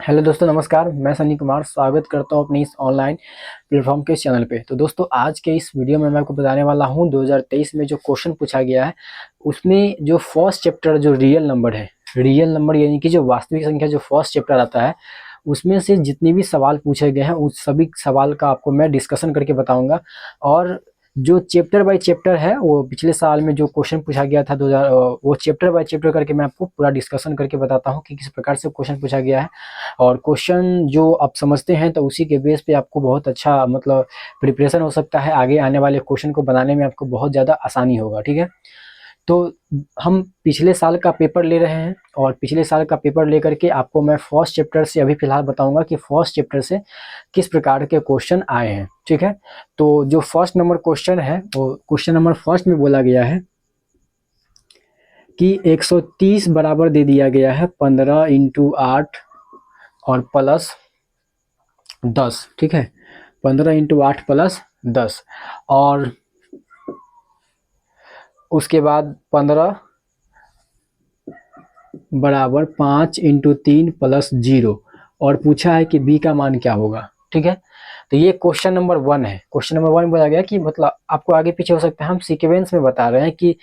Hello दोस्तों, नमस्कार। मैं सनी कुमार स्वागत करता हूं अपनी इस ऑनलाइन प्लेटफॉर्म के चैनल पे। तो दोस्तों, आज के इस वीडियो में मैं आपको बताने वाला हूं 2023 में जो क्वेश्चन पूछा गया है उसमें जो फर्स्ट चैप्टर जो रियल नंबर यानी कि जो वास्तविक संख्या जो फर्स्ट चैप्टर आता है उसमें से जितने भी सवाल पूछे गए हैं उस सभी सवाल का आपको मैं डिस्कशन करके बताऊंगा। और जो चैप्टर बाय चैप्टर है वो पिछले साल में जो क्वेश्चन पूछा गया था 2000 वो चैप्टर बाय चैप्टर करके मैं आपको पूरा डिस्कशन करके बताता हूँ कि किस प्रकार से क्वेश्चन पूछा गया है। और क्वेश्चन जो आप समझते हैं तो उसी के बेस पे आपको बहुत अच्छा मतलब प्रिपरेशन हो सकता है। आगे आने वाले क्वेश्चन को बनाने में आपको बहुत ज़्यादा आसानी होगा। ठीक है, तो हम पिछले साल का पेपर ले रहे हैं और पिछले साल का पेपर लेकर के आपको मैं फर्स्ट चैप्टर से अभी फिलहाल बताऊंगा कि फर्स्ट चैप्टर से किस प्रकार के क्वेश्चन आए हैं। ठीक है, तो जो फर्स्ट नंबर क्वेश्चन है वो क्वेश्चन नंबर फर्स्ट में बोला गया है कि 130 बराबर दे दिया गया है 15 इंटू 8 और प्लस 10। ठीक है, 15 इंटू 8 प्लस 10 और उसके बाद 15 बराबर 5 इंटू 3 प्लस 0 और पूछा है कि बी का मान क्या होगा। ठीक है, तो ये क्वेश्चन नंबर 1 है। क्वेश्चन नंबर 1 बोला गया कि मतलब आपको आगे पीछे हो सकता है, हम सीक्वेंस में बता रहे हैं कि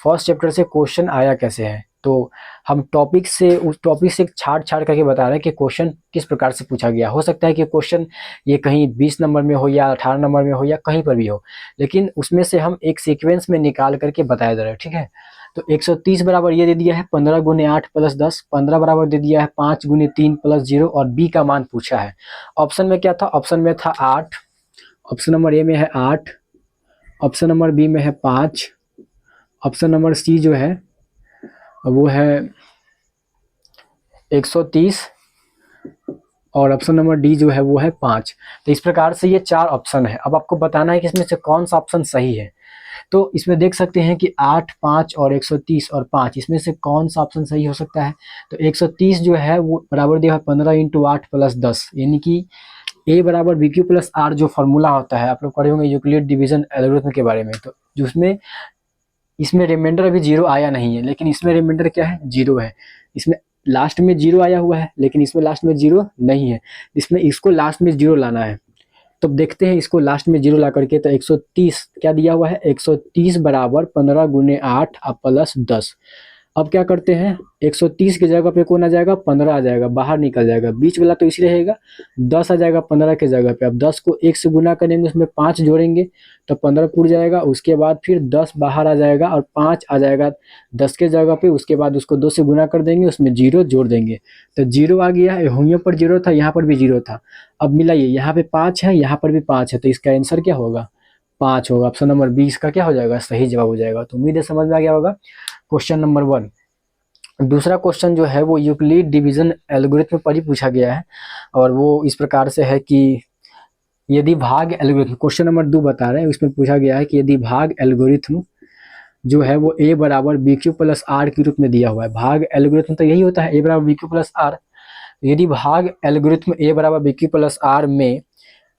फर्स्ट चैप्टर से क्वेश्चन आया कैसे है। तो हम टॉपिक से उस टॉपिक से छाड़ छाड़ करके बता रहे हैं कि क्वेश्चन किस प्रकार से पूछा गया। हो सकता है कि क्वेश्चन ये कहीं 20 नंबर में हो या 18 नंबर में हो या कहीं पर भी हो, लेकिन उसमें से हम एक सीक्वेंस में निकाल करके बताया जा रहा है। ठीक है, तो 130 बराबर ये दे दिया है 15 गुने 8 प्लस 10, 15 बराबर दे दिया है 5 गुने 3 प्लस 0 और बी का मान पूछा है। ऑप्शन में क्या था? ऑप्शन में था 8, ऑप्शन नंबर ए में है 8, ऑप्शन नंबर बी में है 5, ऑप्शन नंबर सी जो है वो है 130 और ऑप्शन नंबर डी जो है वो है 5। तो इस प्रकार से ये 4 ऑप्शन है। अब आपको बताना है कि इसमें से कौन सा ऑप्शन सही है। तो इसमें देख सकते हैं कि 8, 5 और 130 और 5 इसमें से कौन सा ऑप्शन सही हो सकता है। तो 130 जो है वो बराबर दिया है 15 इंटू 8 प्लस 10, यानी कि ए बराबर बी क्यू प्लस आर जो फॉर्मूला होता है, आप लोग पढ़े होंगे यूक्लिड डिवीजन एल्गोरिथम के बारे में। तो जिसमें इसमें रिमाइंडर अभी जीरो आया नहीं है, लेकिन इसमें रिमाइंडर क्या है? जीरो है। इसमें लास्ट में जीरो आया हुआ है लेकिन इसमें लास्ट में जीरो नहीं है। इसमें इसको लास्ट में जीरो लाना है। तो देखते हैं इसको लास्ट में जीरो ला करके। तो 130 क्या दिया हुआ है? 130 बराबर 15 गुने 8 प्लस 10। अब क्या करते हैं, 130 की जगह पे कौन आ जाएगा? 15 आ जाएगा, बाहर निकल जाएगा। बीच वाला तो इसी रहेगा, 10 आ जाएगा 15 के जगह पे। अब 10 को 1 से गुना करेंगे, उसमें 5 जोड़ेंगे तो 15 पूर जाएगा। उसके बाद फिर 10 बाहर आ जाएगा और 5 आ जाएगा 10 के जगह पे। उसके बाद उसको 2 से गुना कर देंगे, उसमें जीरो जोड़ देंगे तो जीरो आ गया। यहाँ पर जीरो था, यहाँ पर भी जीरो था। अब मिलाइए, यहाँ पे 5 है, यहाँ पर भी 5 है, तो इसका आंसर क्या होगा? 5 होगा। ऑप्शन नंबर 20 का क्या हो जाएगा? सही जवाब हो जाएगा। तो उम्मीद है समझ में आ गया होगा क्वेश्चन नंबर 1। दूसरा क्वेश्चन जो है वो यूक्लिड डिवीजन एल्गोरिथम पर ही पूछा गया है और वो इस प्रकार से है कि यदि भाग एल्गोरिथम, क्वेश्चन नंबर 2 बता रहे हैं, उसमें पूछा गया है कि यदि भाग एल्गोरिथम जो है वो ए बराबर बी क्यू प्लस आर के रूप में दिया हुआ है। भाग एल्गोरिथम तो यही होता है, ए बराबर बी क्यू प्लस आर। यदि भाग एल्गोरिथम ए बराबर बी क्यू प्लस आर में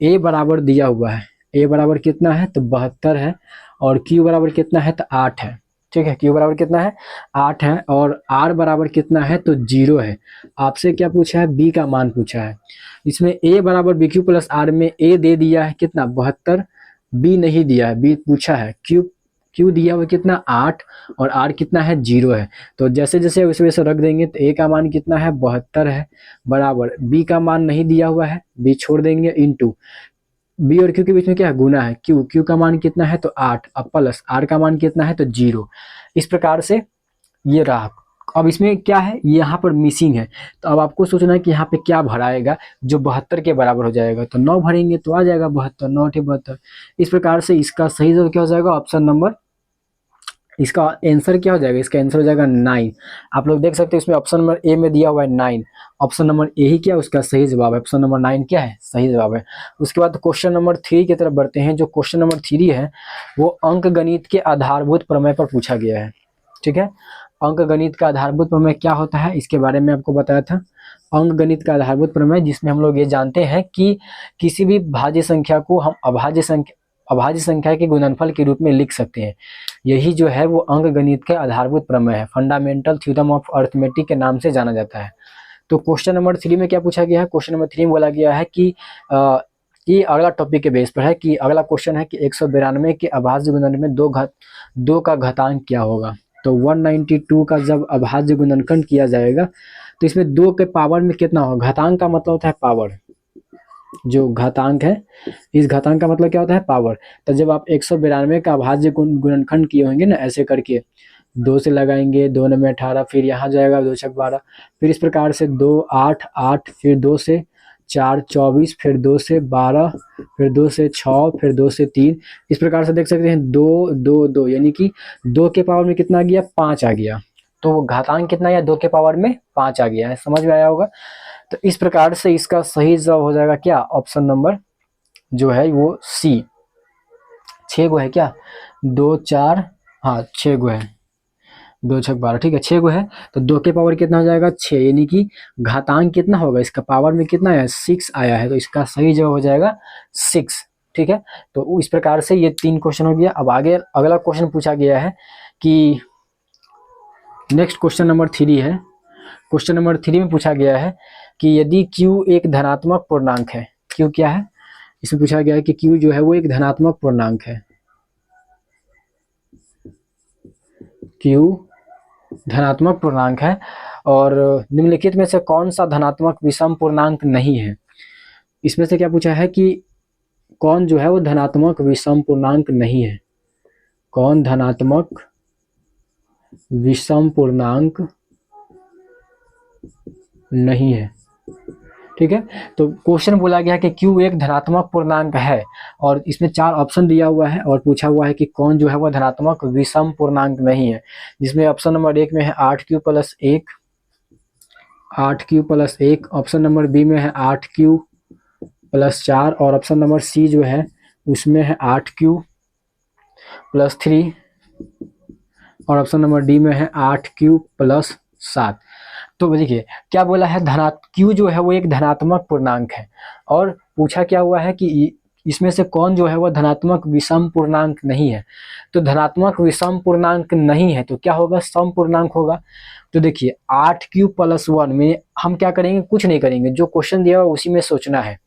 ए बराबर दिया हुआ है, ए बराबर कितना है? तो 72 है। और क्यू बराबर कितना है? तो 8 है। ठीक है, क्यू बराबर कितना है? 8 है। और आर बराबर कितना है? तो 0 है। आपसे क्या पूछा है? बी का मान पूछा है। इसमें ए बराबर बी क्यू प्लस आर में ए दे दिया है कितना? 72। बी नहीं दिया है, बी पूछा है। क्यू क्यू दिया हुआ कितना? 8 और आर कितना है? 0 है। तो जैसे जैसे उस वैसे रख देंगे तो ए का मान कितना है? 72 है। बराबर बी का मान नहीं दिया हुआ है, बी छोड़ देंगे, इनटू बी और क्यू के बीच में क्या है? गुना है। क्यू क्यू का मान कितना है? तो 8। अब प्लस आर का मान कितना है? तो 0। इस प्रकार से ये रहा। अब इसमें क्या है? यहाँ पर मिसिंग है, तो अब आपको सोचना है कि यहाँ पे क्या भराएगा जो 72 के बराबर हो जाएगा। तो 9 भरेंगे तो आ जाएगा 72, 9 × 72। इस प्रकार से इसका सही जवाब क्या हो जाएगा? ऑप्शन नंबर, इसका आंसर क्या हो जाएगा? इसका आंसर हो जाएगा 9। आप लोग देख सकते हैं इसमें ऑप्शन नंबर ए में दिया हुआ है 9। ऑप्शन नंबर ए ही क्या है? उसका सही जवाब है। ऑप्शन नंबर 9 क्या है? सही जवाब है। उसके बाद क्वेश्चन नंबर 3 की तरफ बढ़ते हैं। जो क्वेश्चन नंबर 3 है वो अंक गणित के आधारभूत प्रमेय पर पूछा गया है। ठीक है, अंक गणित का आधारभूत प्रमेय क्या होता है इसके बारे में आपको बताया था। अंक गणित का आधारभूत प्रमेय जिसमें हम लोग ये जानते हैं कि किसी भी भाज्य संख्या को हम अभाज्य संख्या के गुणनफल के रूप में लिख सकते हैं। यही जो है वो अंक गणित के आधारभूत प्रमेय है, फंडामेंटल थ्योरम ऑफ अरिथमेटिक के नाम से जाना जाता है। तो क्वेश्चन नंबर 3 में क्या पूछा गया है, क्वेश्चन नंबर 3 में बोला गया है कि ये अगला टॉपिक के बेस पर है कि अगला क्वेश्चन है कि 192 के अभाज्य गुणनखंड में दो का घातांक क्या होगा। तो 192 का जब अभाज्य गुणनखंड किया जाएगा तो इसमें 2 के पावर में कितना होगा, घातांक का मतलब होता है पावर, जो घातांक है इस घातांक का मतलब क्या होता है पावर। तो जब आप 192 का अभाज्य गुणनखंड किए होंगे ना ऐसे करके, 2 से लगाएंगे, 2 में 18, फिर यहाँ जाएगा 2 छक 12, फिर इस प्रकार से 2 8 8, फिर 2 से 4 24, फिर 2 से 12, फिर 2 से 6, फिर 2 से 3, इस प्रकार से देख सकते हैं 2 2 2, यानी कि 2 के पावर में कितना आ गया, 5 आ गया। तो घातांक कितना या 2 के पावर में 5 आ गया है, समझ में आया होगा। तो इस प्रकार से इसका सही जवाब हो जाएगा क्या, ऑप्शन नंबर जो है वो सी। 6 गो है क्या, 2 4, हाँ 6 गो है, 2 छक 12, ठीक है 6 गो है। तो 2 के पावर कितना हो जाएगा 6, यानी कि घातांक कितना होगा, इसका पावर में कितना है 6 आया है, तो इसका सही जवाब हो जाएगा 6। ठीक है, तो इस प्रकार से ये 3 क्वेश्चन हो गया। अब आगे अगला क्वेश्चन पूछा गया है कि नेक्स्ट क्वेश्चन नंबर 3 है। क्वेश्चन नंबर 3 में पूछा गया है कि यदि Q एक धनात्मक पूर्णांक है, Q क्या है, इसमें पूछा गया है कि Q जो है वो एक धनात्मक पूर्णांक है, Q धनात्मक पूर्णांक है और निम्नलिखित में से कौन सा धनात्मक विषम पूर्णांक नहीं है। इसमें से क्या पूछा है कि कौन जो है वो धनात्मक विषम पूर्णांक नहीं है, कौन धनात्मक विषम पूर्णांक नहीं है। ठीक है, तो क्वेश्चन बोला गया कि Q एक धनात्मक पूर्णांक है और इसमें 4 ऑप्शन दिया हुआ है और पूछा हुआ है कि कौन जो है वह धनात्मक विषम पूर्णांक नहीं है, जिसमें ऑप्शन नंबर 1 में है 8Q + 1, 8Q + 1, option number B में है 8Q + 4 और ऑप्शन नंबर सी जो है उसमें है 8Q + 3 और ऑप्शन नंबर डी में है 8Q + 7। तो देखिए क्या बोला है, Q जो है वो एक धनात्मक पूर्णांक है और पूछा क्या हुआ है कि इसमें से कौन जो है वो धनात्मक विषम पूर्णांक नहीं है। तो धनात्मक विषम पूर्णांक नहीं है तो क्या होगा, सम पूर्णांक होगा। तो देखिए 8Q + 1 में हम क्या करेंगे, कुछ नहीं करेंगे, जो क्वेश्चन दिया हुआ उसी में सोचना है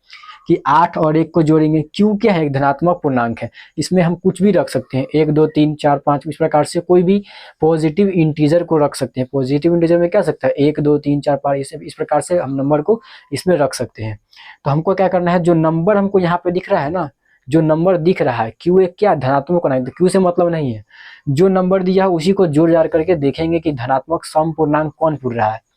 कि 8 और 1 को जोड़ेंगे। Q क्या है, एक धनात्मक पूर्णांक है, इसमें हम कुछ भी रख सकते हैं, 1 2 3 4 5, इस प्रकार से कोई भी पॉजिटिव इंटीजर को रख सकते हैं। पॉजिटिव इंटीजर में क्या सकता है 1 2 3 4 5, इस प्रकार से हम नंबर को इसमें रख सकते हैं। तो हमको क्या करना है, जो नंबर हमको यहाँ पे दिख रहा है ना, जो नंबर दिख रहा है Q एक क्या धनात्मक पूर्णांक, तो Q से मतलब नहीं है, जो नंबर दिया है उसी को जोड़ जाड़ करके देखेंगे कि धनात्मक सम पूर्णांक कौन पूछ रहा है।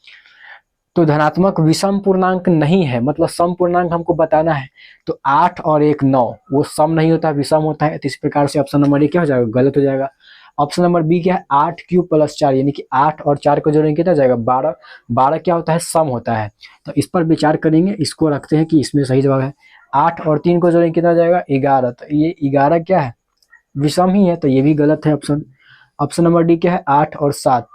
तो धनात्मक विषम पूर्णांक नहीं है, मतलब सम पूर्णांक हमको बताना है। तो 8 और 1 9, वो सम नहीं होता विषम होता है, तो इस प्रकार से ऑप्शन नंबर ए क्या हो जाएगा, गलत हो जाएगा। ऑप्शन नंबर बी क्या है, 8Q + 4, यानी कि 8 और 4 को जोड़ेंगे कितना जाएगा 12, 12 क्या होता है सम होता है। तो इस पर विचार करेंगे, इसको रखते हैं कि इसमें सही जवाब है। 8 और 3 को जोड़ेंगे कितना जाएगा 11, तो ये 11 क्या है विषम ही है, तो ये भी गलत है ऑप्शन। ऑप्शन नंबर डी क्या है 8 और 7,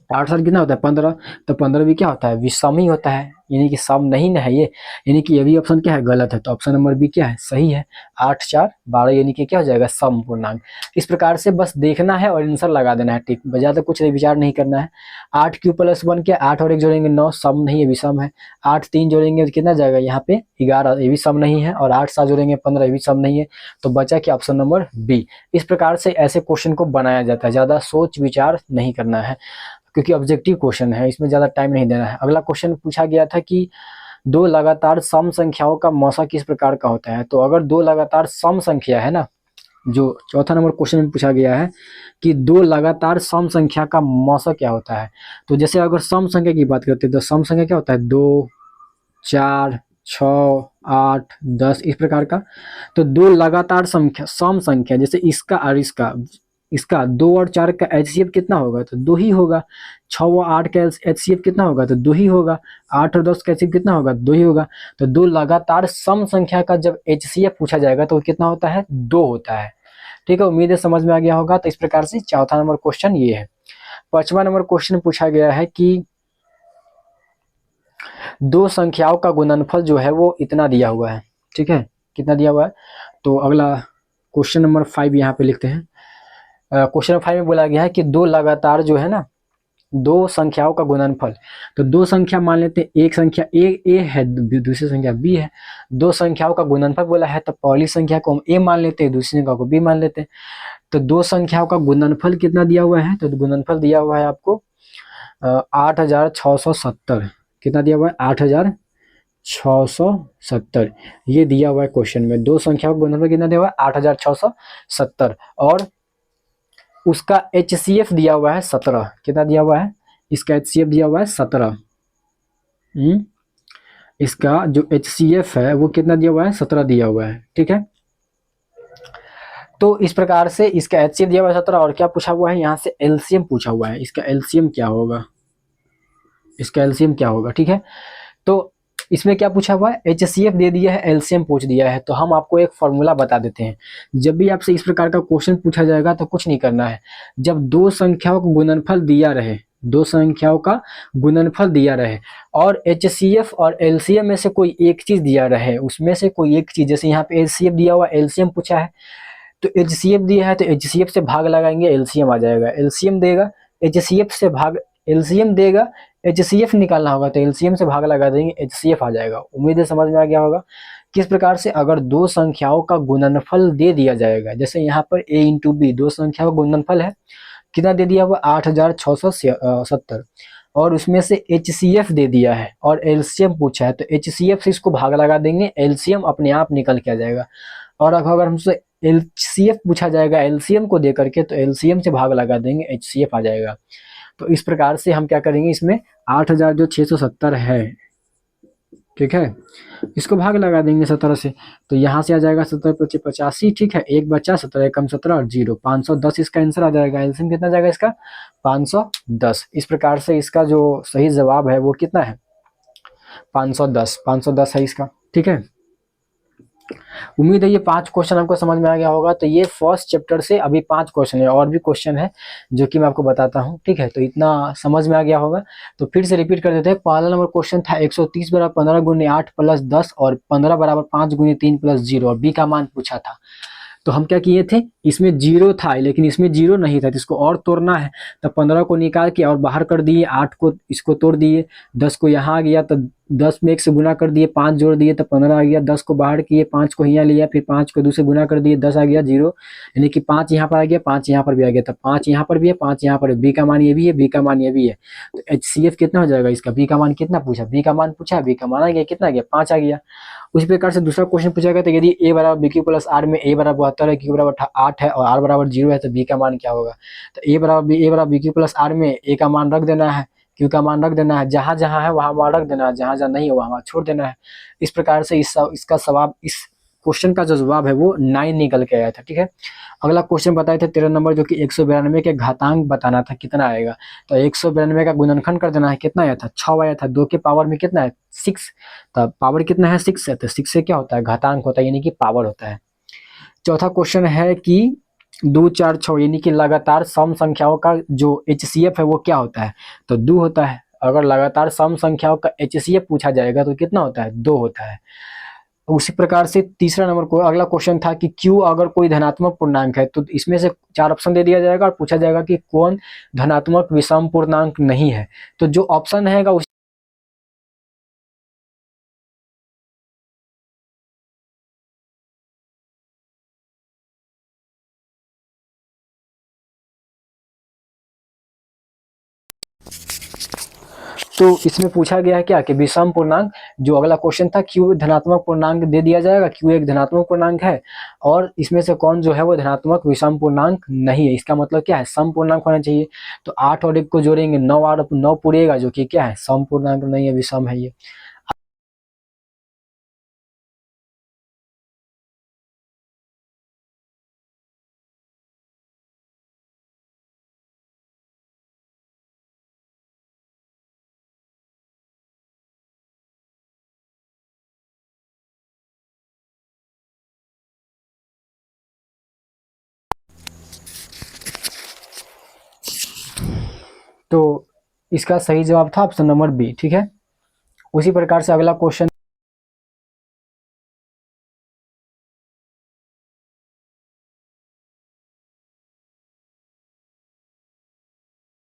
8 7 कितना होता है 15, तो 15 भी क्या होता है विषम ही होता है, यानी कि सम नहीं ना है ये, यानी कि ये भी ऑप्शन क्या है गलत है। तो ऑप्शन नंबर बी क्या है सही है, 8 4 12, यानी कि क्या हो जाएगा सम पूर्णांक। इस प्रकार से बस देखना है और आंसर लगा देना है, ठीक, ज्यादा कुछ विचार नहीं करना है। 8Q + 1 क्या, 8 और 1 जोड़ेंगे 9, सम नहीं है विषम है। 8 3 जोड़ेंगे तो कितना जाएगा यहाँ पे 11, ये भी सम नहीं है, और 8 7 जोड़ेंगे 15, ये भी सम नहीं है। तो बचा कि ऑप्शन नंबर बी। इस प्रकार से ऐसे क्वेश्चन को बनाया जाता है, ज्यादा सोच विचार नहीं करना है क्योंकि ऑब्जेक्टिव क्वेश्चन है, इसमें ज़्यादा टाइम नहीं देना है। अगला क्वेश्चन पूछा गया था कि 2 लगातार सम संख्याओं का मौसा किस प्रकार का होता है। तो अगर 2 लगातार सम संख्या है ना, जो चौथा नंबर क्वेश्चन में पूछा गया है कि 2 लगातार सम संख्या का मौसा क्या होता है। तो जैसे अगर सम संख्या की बात करते हैं तो सम संख्या क्या होता है 2 4 6 8 10, इस प्रकार का। तो 2 लगातार संख्या सम संख्या, जैसे इसका और इसका 2 और 4 का HCF कितना होगा, तो 2 ही होगा। 6 व 8 का HCF कितना होगा, तो 2 ही होगा। 8 और 10 का HCF कितना होगा, 2 ही होगा। तो 2 लगातार सम संख्या का जब HCF पूछा जाएगा तो कितना होता है 2 होता है। ठीक है, उम्मीद है समझ में आ गया होगा। तो इस प्रकार से चौथा नंबर क्वेश्चन ये है। 5वां नंबर क्वेश्चन पूछा गया है कि 2 संख्याओं का गुणनफल जो है वो इतना दिया हुआ है। ठीक है, कितना दिया हुआ है। तो अगला क्वेश्चन नंबर 5 यहाँ पे लिखते हैं। क्वेश्चन नंबर 5 में बोला गया है कि 2 लगातार जो है ना दो संख्याओं का गुणनफल। तो दो संख्या मान लेते हैं, एक संख्या ए है, दूसरी संख्या बी है। दो संख्याओं का गुणनफल बोला है तो पहली संख्या को हम ए मान लेते हैं, दूसरी संख्या को बी मान लेते हैं। तो दो संख्याओं का गुणनफल कितना दिया हुआ है, तो गुणनफल दिया हुआ है आपको 8670। कितना दिया हुआ है, 8670। ये दिया हुआ है क्वेश्चन में। दो संख्याओं का गुणनफल कितना दिया हुआ है, 8670। और उसका HCF दिया हुआ है 17। कितना दिया हुआ है, इसका HCF दिया हुआ है 17। इसका जो HCF है वो कितना दिया हुआ है, 17 दिया हुआ है। ठीक है, तो इस प्रकार से इसका HCF दिया हुआ है 17। और क्या पूछा हुआ है, यहाँ से LCM पूछा हुआ है। इसका LCM क्या होगा, इसका LCM क्या होगा। ठीक है, तो इसमें क्या पूछा हुआ है, HCF दे दिया है, LCM पूछ दिया है। तो हम आपको एक फॉर्मूला बता देते हैं। जब भी आपसे इस प्रकार का क्वेश्चन पूछा जाएगा तो कुछ नहीं करना है। जब दो संख्याओं का गुणनफल दिया रहे, दो संख्याओं का गुणनफल दिया रहे और HCF और LCM में से कोई एक चीज दिया रहे, उसमें से कोई एक चीज, जैसे यहाँ पे HCF दिया हुआ, LCM पूछा है, तो HCF दिया है तो HCF से भाग लगाएंगे, LCM आ जाएगा। LCM देगा, HCF से भाग, LCM देगा, HCF निकालना होगा तो LCM से भाग लगा देंगे, HCF आ जाएगा। उम्मीद है समझ में आ गया होगा किस प्रकार से अगर दो संख्याओं का गुणनफल दे दिया जाएगा। जैसे यहाँ पर A इंटू बी, दो संख्याओं का गुणनफल है, कितना दे दिया हुआ, 8670। और उसमें से HCF दे दिया है और LCM पूछा है, तो HCF से इसको भाग लगा देंगे, LCM अपने आप निकल के आ जाएगा। और अगर हमसे LCF पूछा जाएगा LCM को दे करके, तो LCM से भाग लगा देंगे, HCF आ जाएगा। तो इस प्रकार से हम क्या करेंगे, इसमें 8670 है, ठीक है, इसको भाग लगा देंगे 17 से, तो यहाँ से आ जाएगा 17 × 85। ठीक है, एक बचा, 17 कम 17 और 0, 510 इसका आंसर आ जाएगा। एलसीएम कितना जाएगा इसका, 510। इस प्रकार से इसका जो सही जवाब है वो कितना है, 510। 510 है इसका। ठीक है, उम्मीद है ये 5 क्वेश्चन आपको समझ में आ गया होगा। तो ये फर्स्ट चैप्टर से अभी 5 क्वेश्चन है, और भी क्वेश्चन है जो कि मैं आपको बताता हूँ। ठीक है, तो इतना समझ में आ गया होगा। तो फिर से रिपीट कर देते हैं। पहला नंबर क्वेश्चन था 130 बराबर 15 × 8 + 10 और 15 बराबर 5 × 3 + 0 और बी का मान पूछा था। तो हम क्या किए थे, इसमें 0 था लेकिन इसमें 0 नहीं था, तो इसको और तोड़ना है। तो 15 को निकाल के और बाहर कर दिए, 8 को इसको तोड़ दिए, 10 को यहाँ आ गया तो 10 में 1 से गुना कर दिए, 5 जोड़ दिए तो 15 आ गया, 10 को बाहर किए, 5 को यहाँ लिया, फिर 5 को 2 से गुना कर दिए, 10 आ गया 0, यानी कि 5 यहाँ पर आ गया, 5 यहाँ पर भी आ गया, तो 5 यहाँ पर भी है, 5 यहाँ पर, बी का मान ये भी है, बी का मान ये भी है। तो HCF कितना हो जाएगा इसका, बी का मान कितना पूछा, बी का मान पूछा, बी का मान आ गया, कितना आ गया, 5 आ गया। उसी प्रकार से दूसरा क्वेश्चन पूछा गया, तो यदि a बराबर BQ + R में a बराबर 72 है, Q बराबर 8 है और R बराबर 0 है, तो b का मान क्या होगा। तो a बराबर BQ + R में a का मान रख देना है, Q का मान रख देना है, जहां जहां है वहां मान रख देना है, जहां जहां नहीं है वहां छोड़ देना है। इस प्रकार से इसका जवाब, इस क्वेश्चन का जो जवाब है वो 9 निकल के आया था। ठीक है, अगला क्वेश्चन बताए थे 13 नंबर, जो कि 192 के घातांक बताना था, कितना आएगा। तो 192 का गुणनखंड कर देना है, कितना आया था, 6 आया था, 2 के पावर में कितना है, 6, तो पावर कितना है, 6 है, तो 6 से क्या होता है, घातांक होता है, यानी कि पावर होता है। चौथा क्वेश्चन है कि 2 4 6 यानी कि लगातार सम संख्याओं का जो HCF है वो क्या होता है, तो 2 होता है। अगर लगातार सम संख्याओं का HCF पूछा जाएगा तो कितना होता है, 2 होता है। उसी प्रकार से तीसरा नंबर को अगला क्वेश्चन था कि Q अगर कोई धनात्मक पूर्णांक है, तो इसमें से 4 ऑप्शन दे दिया जाएगा और पूछा जाएगा कि कौन धनात्मक विषम पूर्णांक नहीं है। तो जो ऑप्शन है तो इसमें पूछा गया है क्या कि विषम पूर्णांक, जो अगला क्वेश्चन था Q धनात्मक पूर्णांक दे दिया जाएगा, Q एक धनात्मक पूर्णांक है और इसमें से कौन जो है वो धनात्मक विषम पूर्णांक नहीं है। इसका मतलब क्या है, सम पूर्णांक होना चाहिए। तो 8 और 1 को जोड़ेंगे, 9 और 9 पूरेगा, जो कि क्या है, सम पूर्णांक नहीं है, विषम है ये। तो इसका सही जवाब था ऑप्शन नंबर बी। ठीक है, उसी प्रकार से अगला क्वेश्चन